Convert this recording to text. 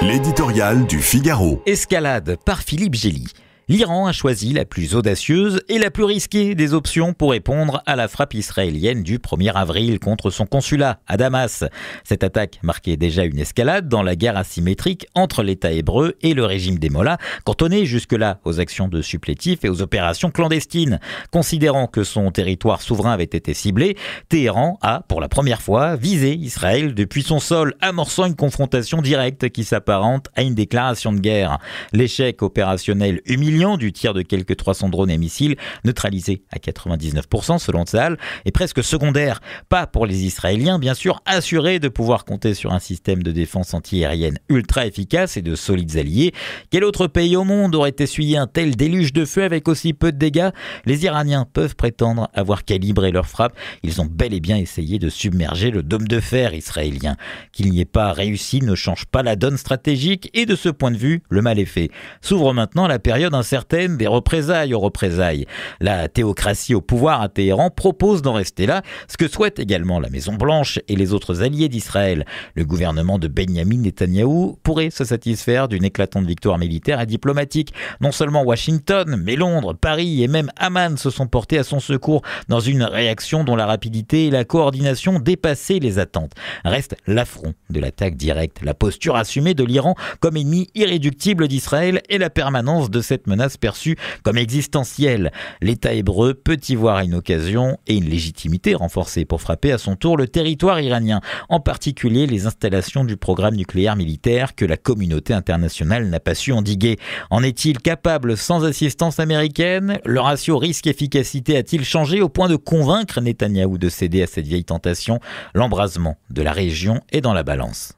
L'éditorial du Figaro. Escalade par Philippe Gély. L'Iran a choisi la plus audacieuse et la plus risquée des options pour répondre à la frappe israélienne du 1er avril contre son consulat à Damas. Cette attaque marquait déjà une escalade dans la guerre asymétrique entre l'État hébreu et le régime des Mollahs, cantonné jusque-là aux actions de supplétifs et aux opérations clandestines. Considérant que son territoire souverain avait été ciblé, Téhéran a, pour la première fois, visé Israël depuis son sol, amorçant une confrontation directe qui s'apparente à une déclaration de guerre. L'échec opérationnel humiliant du tir de quelques 300 drones et missiles, neutralisés à 99% selon Tsahal, est presque secondaire. Pas pour les Israéliens, bien sûr, assurés de pouvoir compter sur un système de défense antiaérienne ultra efficace et de solides alliés. Quel autre pays au monde aurait essuyé un tel déluge de feu avec aussi peu de dégâts? Les Iraniens peuvent prétendre avoir calibré leurs frappes. Ils ont bel et bien essayé de submerger le dôme de fer israélien. Qu'il n'y ait pas réussi ne change pas la donne stratégique et de ce point de vue, le mal est fait. S'ouvre maintenant la période incertaine des représailles aux représailles. La théocratie au pouvoir à Téhéran propose d'en rester là, ce que souhaite également la Maison-Blanche et les autres alliés d'Israël. Le gouvernement de Benyamin Netanyahou pourrait se satisfaire d'une éclatante victoire militaire et diplomatique. Non seulement Washington, mais Londres, Paris et même Amman se sont portés à son secours dans une réaction dont la rapidité et la coordination dépassaient les attentes. Reste l'affront de l'attaque directe, la posture assumée de l'Iran comme ennemi irréductible d'Israël et la permanence de cette menace perçue comme existentielle. L'État hébreu peut y voir une occasion et une légitimité renforcée pour frapper à son tour le territoire iranien, en particulier les installations du programme nucléaire militaire que la communauté internationale n'a pas su endiguer. En est-il capable sans assistance américaine? Le ratio risque-efficacité a-t-il changé au point de convaincre Netanyahou de céder à cette vieille tentation? L'embrasement de la région est dans la balance.